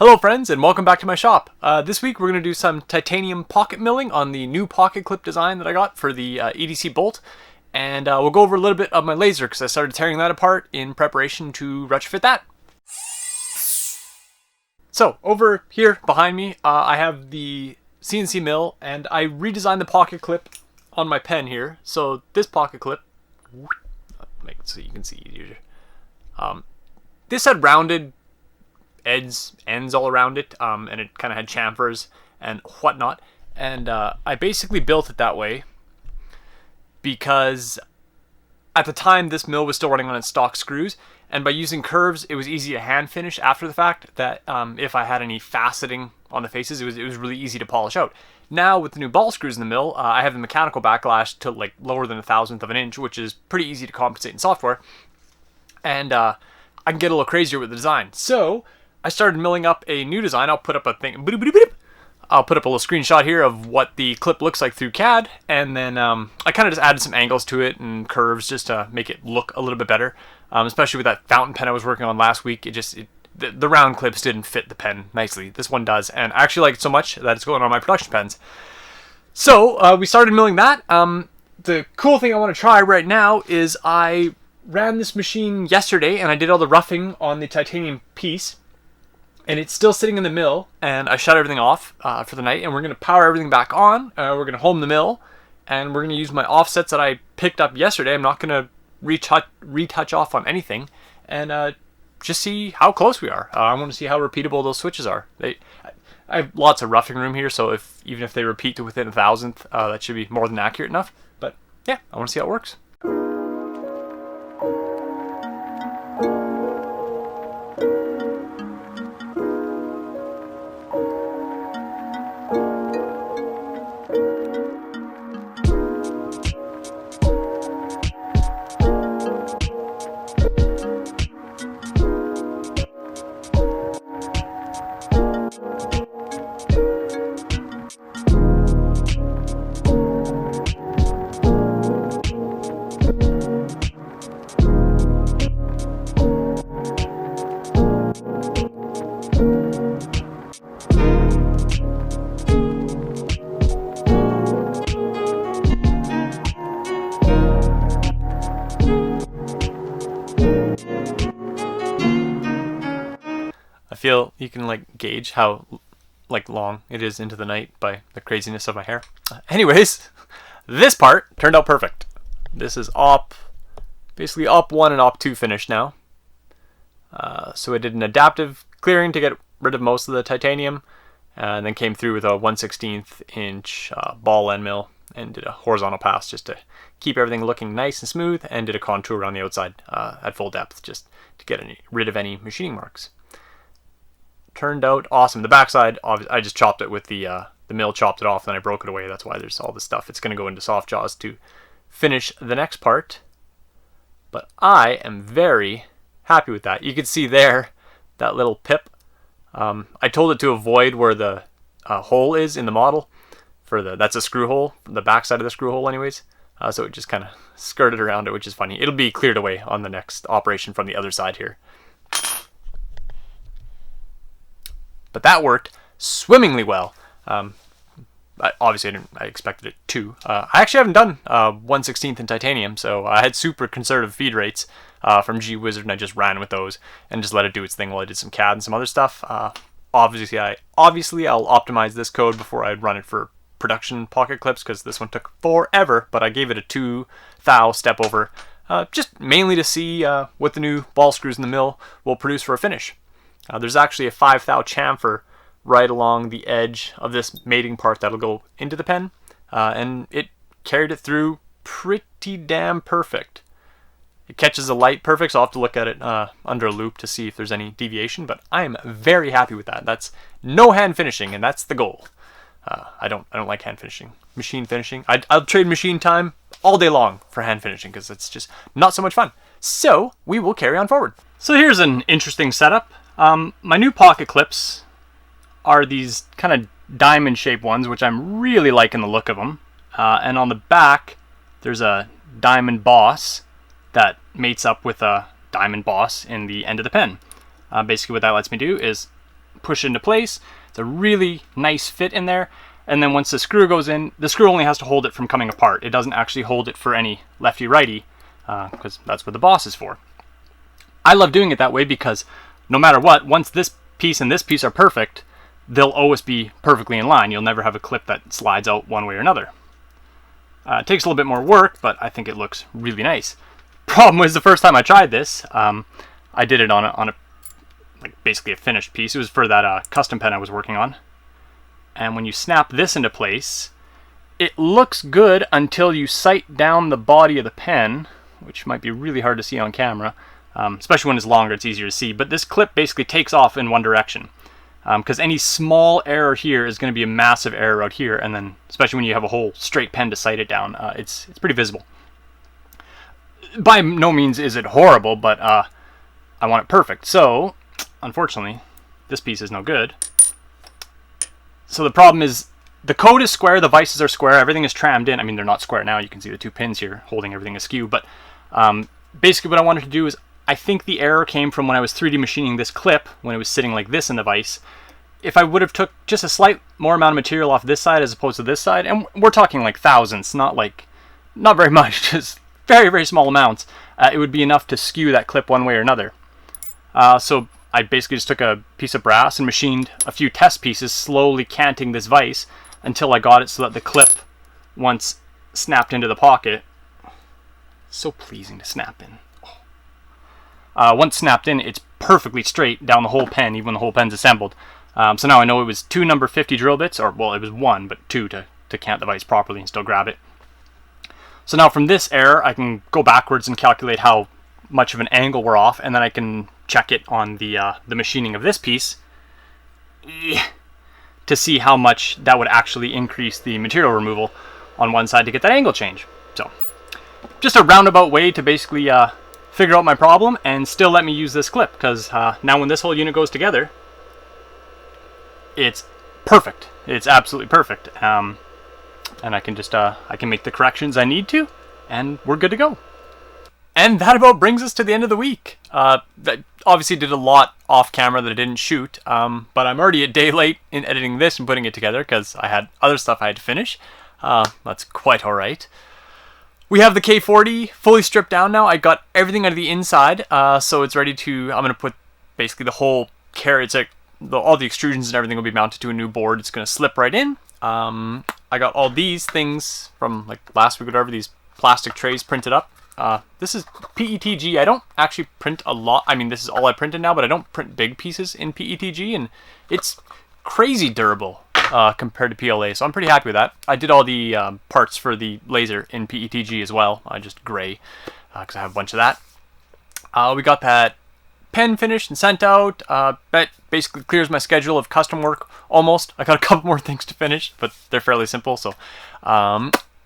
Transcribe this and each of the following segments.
Hello friends, and welcome back to my shop. This week we're going to do some titanium pocket milling on the new pocket clip design that I got for the EDC bolt. And we'll go over a little bit of my laser because I started tearing that apart in preparation to retrofit that. So over here behind me I have the CNC mill, and I redesigned the pocket clip on my pen here. So this pocket clip, make it so you can see easier. This had rounded ends all around it, and it kind of had chamfers and whatnot, and I basically built it that way because at the time this mill was still running on its stock screws, and by using curves it was easy to hand finish after the fact. That if I had any faceting on the faces, it was really easy to polish out. Now with the new ball screws in the mill, I have the mechanical backlash to like lower than 1/1000th of an inch, which is pretty easy to compensate in software, and I can get a little crazier with the design. So I started milling up a new design. I'll put up a thing. I'll put up a little screenshot here of what the clip looks like through CAD, and then I kind of just added some angles to it and curves just to make it look a little bit better. Especially with that fountain pen I was working on last week, the round clips didn't fit the pen nicely. This one does, and I actually like it so much that it's going on my production pens. So we started milling that. The cool thing I want to try right now is I ran this machine yesterday, and I did all the roughing on the titanium piece. And it's still sitting in the mill, and I shut everything off for the night, and we're going to power everything back on. We're going to home the mill, and we're going to use my offsets that I picked up yesterday. I'm not going to retouch off on anything, and just see how close we are. I want to see how repeatable those switches are. I have lots of roughing room here, so even if they repeat to within 1/1000th, that should be more than accurate enough. But yeah, I want to see how it works. I feel you can like gauge how long it is into the night by the craziness of my hair. Anyways, this part turned out perfect. This is basically op 1 and op 2 finished now. So I did an adaptive clearing to get rid of most of the titanium, and then came through with a 1/16 inch ball end mill and did a horizontal pass just to keep everything looking nice and smooth, and did a contour around the outside at full depth just to get rid of any machining marks. Turned out awesome. The backside, I just chopped it with the mill, chopped it off, and then I broke it away. That's why there's all this stuff. It's going to go into soft jaws to finish the next part. But I am very happy with that. You can see there that little pip. I told it to avoid where the hole is in the model. That's a screw hole, the backside of the screw hole anyways. So it just kind of skirted around it, which is funny. It'll be cleared away on the next operation from the other side here. But that worked swimmingly well. Obviously, I expected it to. I actually haven't done 1/16 in titanium, so I had super conservative feed rates from G-Wizard, and I just ran with those and just let it do its thing while I did some CAD and some other stuff. Obviously, I'll optimize this code before I run it for production pocket clips, because this one took forever, but I gave it a 2 thou step over, just mainly to see what the new ball screws in the mill will produce for a finish. There's actually a 5 thou chamfer right along the edge of this mating part that'll go into the pen, and it carried it through pretty damn perfect. It catches the light perfect, so I'll have to look at it under a loop to see if there's any deviation, but I am very happy with that. That's no hand finishing, and that's the goal. I don't like hand finishing. Machine finishing, I'll trade machine time all day long for hand finishing because it's just not so much fun. So we will carry on forward. So here's an interesting setup. My new pocket clips are these kind of diamond shaped ones, which I'm really liking the look of them. And on the back, there's a diamond boss that mates up with a diamond boss in the end of the pen. Basically what that lets me do is push it into place. It's a really nice fit in there. And then once the screw goes in, the screw only has to hold it from coming apart. It doesn't actually hold it for any lefty-righty, because that's what the boss is for. I love doing it that way because no matter what, once this piece and this piece are perfect, they'll always be perfectly in line. You'll never have a clip that slides out one way or another. It takes a little bit more work, but I think it looks really nice. Problem was, the first time I tried this, I did it on a like basically a finished piece. It was for that custom pen I was working on. And when you snap this into place, it looks good until you sight down the body of the pen, which might be really hard to see on camera. Especially when it's longer, it's easier to see. But this clip basically takes off in one direction. Because any small error here is going to be a massive error out here. And then, especially when you have a whole straight pen to sight it down, it's pretty visible. By no means is it horrible, but I want it perfect. So, unfortunately, this piece is no good. So the problem is, the code is square, the vices are square, everything is trammed in. I mean, they're not square now, you can see the two pins here holding everything askew. But basically what I wanted to do is, I think the error came from when I was 3D machining this clip, when it was sitting like this in the vise. If I would have took just a slight more amount of material off this side as opposed to this side, and we're talking like thousands, not very much, just very, very small amounts, it would be enough to skew that clip one way or another. So I basically just took a piece of brass and machined a few test pieces, slowly canting this vise until I got it so that the clip, once snapped into the pocket, so pleasing to snap in. Once snapped in, it's perfectly straight down the whole pen, even when the whole pen's assembled. So now I know it was 2 number 50 drill bits, or well, it was 1, but 2 to cant the vise properly and still grab it. So now from this error, I can go backwards and calculate how much of an angle we're off, and then I can check it on the machining of this piece to see how much that would actually increase the material removal on one side to get that angle change. So just a roundabout way to basically figure out my problem and still let me use this clip, because now when this whole unit goes together, it's perfect. It's absolutely perfect. And I can just I can make the corrections I need to, and we're good to go. And that about brings us to the end of the week. That obviously did a lot off camera that I didn't shoot, but I'm already a day late in editing this and putting it together because I had other stuff I had to finish. That's quite alright. We have the K40 fully stripped down now. I got everything out of the inside, so it's ready to, I'm going to put basically the whole carrot, all the extrusions and everything will be mounted to a new board. It's going to slip right in. I got all these things from like last week or whatever, these plastic trays printed up. This is PETG. I don't actually print a lot. I mean, this is all I printed now, but I don't print big pieces in PETG, and it's crazy durable compared to PLA, so I'm pretty happy with that. I did all the parts for the laser in PETG as well, just gray, because I have a bunch of that. We got that pen finished and sent out. That basically clears my schedule of custom work, almost. I got a couple more things to finish, but they're fairly simple, so...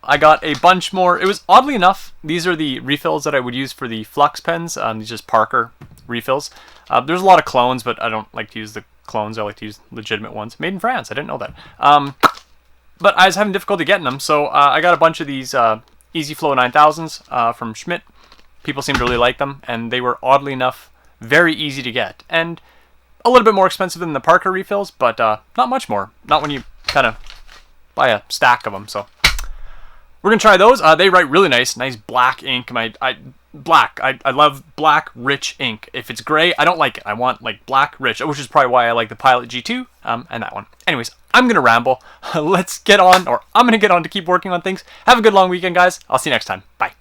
I got a bunch more. It was, oddly enough, these are the refills that I would use for the Flux pens. These are just Parker refills. There's a lot of clones, but I don't like to use the clones. I like to use legitimate ones. Made in France. I didn't know that. But I was having difficulty getting them, so I got a bunch of these EasyFlow 9000s from Schmidt. People seem to really like them, and they were, oddly enough, very easy to get. And a little bit more expensive than the Parker refills, but not much more. Not when you kind of buy a stack of them, so... We're going to try those. They write really nice black ink. I love black, rich ink. If it's gray, I don't like it. I want like black, rich, which is probably why I like the Pilot G2 and that one. Anyways, I'm going to ramble. Let's get on, or I'm going to get on to keep working on things. Have a good long weekend, guys. I'll see you next time. Bye.